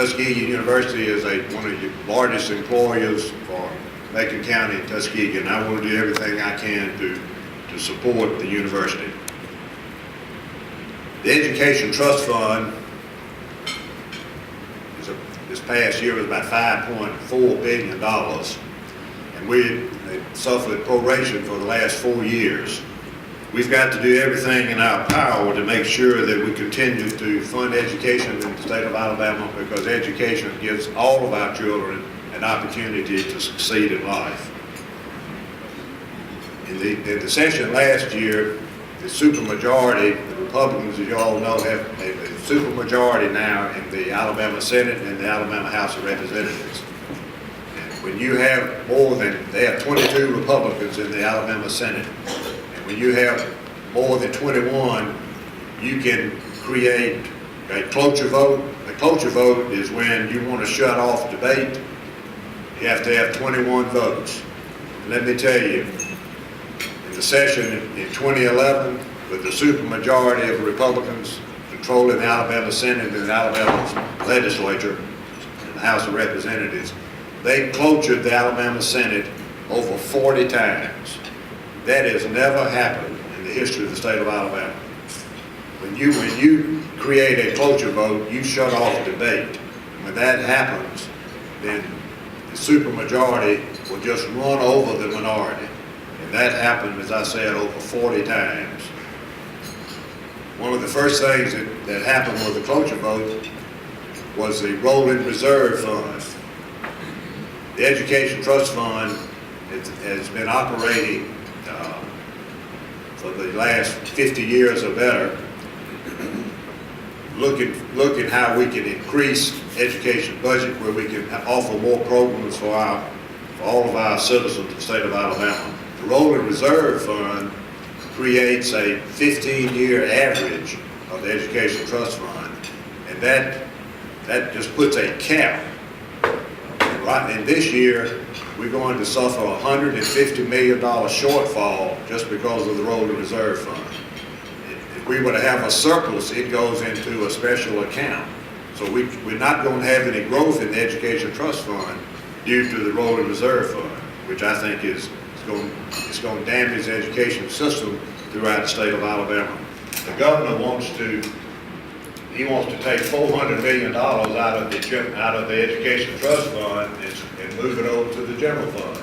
Tuskegee University is one of the largest employers for Macon County and Tuskegee, and I want to do everything I can to support the university. The Education Trust Fund this past year was about $5.4 billion, and we suffered proration for the last 4 years. We've got to do everything in our power to make sure that we continue to fund education in the state of Alabama, because education gives all of our children an opportunity to succeed in life. In the session last year, the supermajority, the Republicans, as you all know, have a supermajority now in the Alabama Senate and the Alabama House of Representatives. And when you have they have 22 Republicans in the Alabama Senate. When you have more than 21, you can create a cloture vote. A cloture vote is when you want to shut off debate. You have to have 21 votes. And let me tell you, in the session in 2011, with the supermajority of Republicans controlling the Alabama Senate and the Alabama legislature and the House of Representatives, they clotured the Alabama Senate over 40 times. That has never happened in the history of the state of Alabama. When you create a cloture vote, you shut off debate. When that happens, then the supermajority will just run over the minority. And that happened, as I said, over 40 times. One of the first things that happened with the cloture vote was the rolling reserve fund. The Education Trust Fund has been operating for the last 50 years or better, looking how we can increase education budget, where we can offer more programs for all of our citizens in the state of Alabama. The Rolling Reserve Fund creates a 15-year average of the Education Trust Fund, and that just puts a cap. And this year, we're going to suffer a $150 million shortfall just because of the Rolling Reserve Fund. If we were to have a surplus, it goes into a special account. So we're not going to have any growth in the Education Trust Fund due to the Rolling Reserve Fund, which I think is going to damage the education system throughout the state of Alabama. The governor wants to take $400 million out of the Education Trust Fund and move it over to the general fund.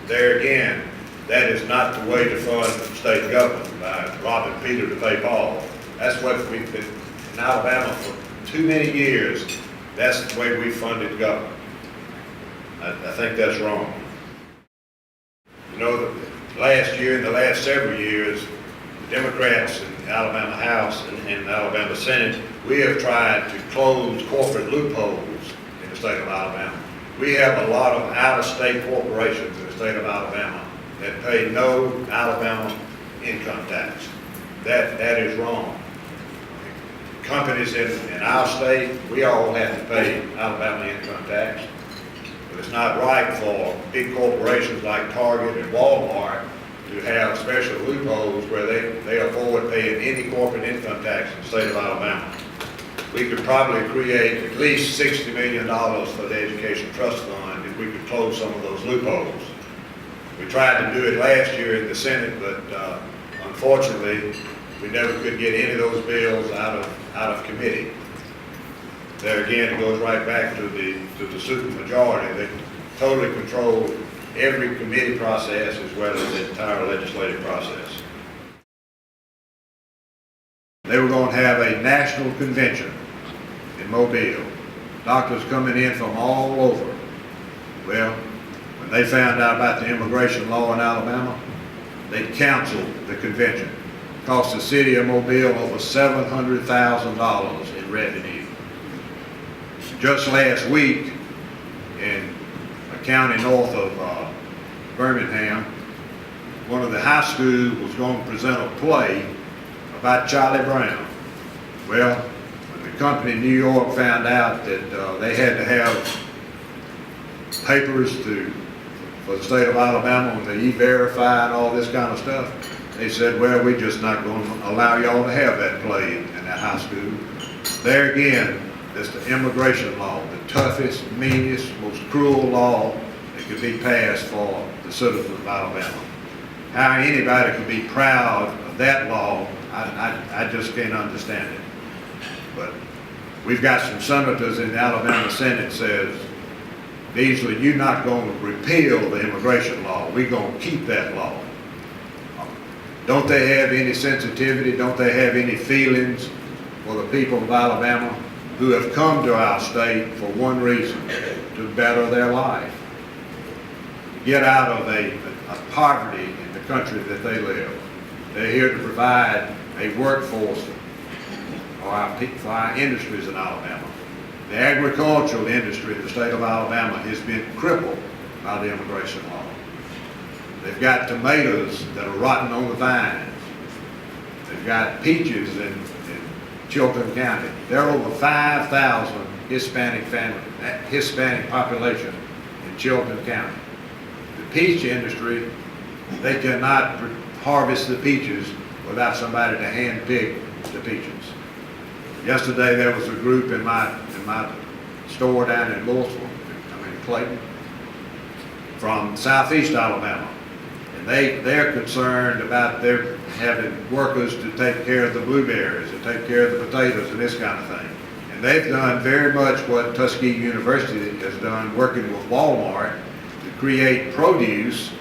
There again, that is not the way to fund the state government, by robbing Peter to pay Paul. That's what we've been in Alabama for too many years. That's the way we funded government. I think that's wrong. You know, last year and the last several years, the Democrats in the Alabama House and the Alabama Senate, we have tried to close corporate loopholes in the state of Alabama. We have a lot of out-of-state corporations in the state of Alabama that pay no Alabama income tax. That is wrong. Companies in our state, we all have to pay Alabama income tax. But it's not right for big corporations like Target and Walmart to have special loopholes where they avoid paying any corporate income tax in the state of Alabama. We could probably create at least $60 million for the Education Trust Fund if we could close some of those loopholes. We tried to do it last year in the Senate, but unfortunately, we never could get any of those bills out of committee. There again, it goes right back to the supermajority. They totally control every committee process as well as the entire legislative process. They were going to have a national convention in Mobile. Doctors coming in from all over. Well, when they found out about the immigration law in Alabama, they canceled the convention. It cost the city of Mobile over $700,000 in revenue. Just last week, in a county north of Birmingham, one of the high schools was going to present a play about Charlie Brown. Well, when the company in New York found out that they had to have papers for the state of Alabama, when they E-Verify and all this kind of stuff, they said, well, we're just not going to allow y'all to have that play in that high school. There again, That's the immigration law, the toughest, meanest, most cruel law that could be passed for the citizens of Alabama. How anybody could be proud of that law, I just can't understand it. But we've got some senators in the Alabama Senate says, Beasley, you're not going to repeal the immigration law. We're going to keep that law. Don't they have any sensitivity? Don't they have any feelings for the people of Alabama who have come to our state for one reason, to better their life, get out of a poverty in the country that they live. They're here to provide a workforce for our industries in Alabama. The agricultural industry in the state of Alabama has been crippled by the immigration law. They've got tomatoes that are rotting on the vines. They've got peaches in Chilton County. There are over 5,000 Hispanic population in Chilton County. The peach industry, they cannot harvest the peaches without somebody to hand pick the peaches. Yesterday there was a group in my store down in Clayton, from southeast Alabama. And they're concerned about their having workers to take care of the blueberries and take care of the potatoes and this kind of thing. And they've done very much what Tuskegee University has done, working with Walmart to create produce.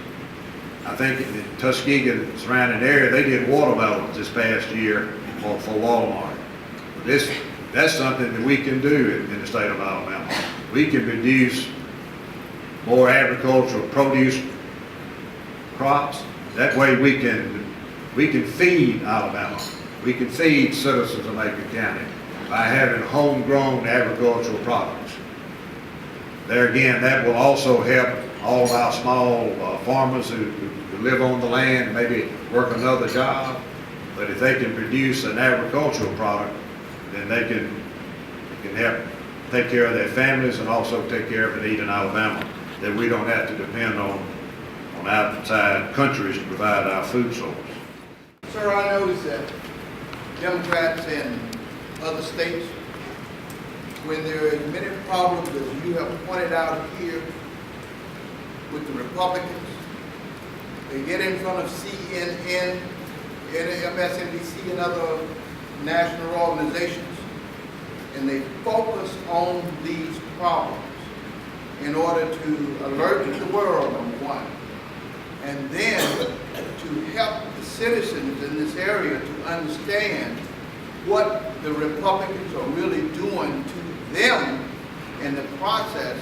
I think in Tuskegee and the surrounding area, they did watermelons this past year for Walmart. That's something that we can do in the state of Alabama. We can produce more agricultural produce crops. That way we can feed Alabama. We can feed citizens of Macon County by having homegrown agricultural products. There again, that will also help all of our small farmers who live on the land and maybe work another job. But if they can produce an agricultural product, then they can help take care of their families and also take care of the need in Alabama, that we don't have to depend on outside countries to provide our food source. Sir, I noticed that Democrats in other states, when there are many problems as you have pointed out here with the Republicans, they get in front of CNN, MSNBC, and other national organizations, and they focus on these problems in order to alert the world, number one, and then to help the citizens in this area to understand what the Republicans are really doing to them in the process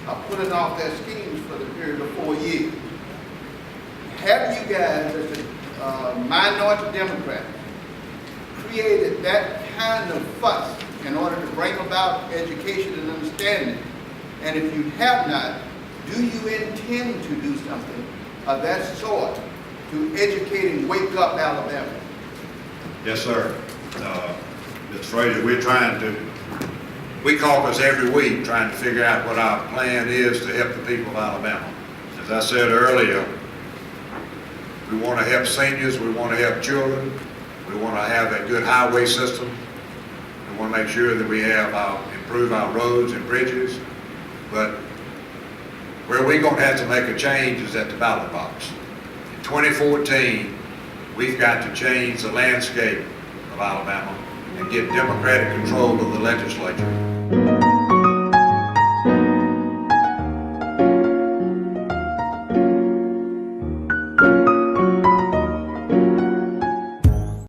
of putting off their schemes for the period of 4 years. Have you guys, as a minority Democrat, created that kind of fuss in order to bring about education and understanding? And if you have not, do you intend to do something of that sort to educate and wake up Alabama? Yes, sir. Mr. Frazier, we caucus every week trying to figure out what our plan is to help the people of Alabama. As I said earlier, we want to help seniors, we want to help children, we want to have a good highway system, we want to make sure that we improve our roads and bridges, but where we're going to have to make a change is at the ballot box. In 2014, we've got to change the landscape of Alabama and get Democratic control of the legislature.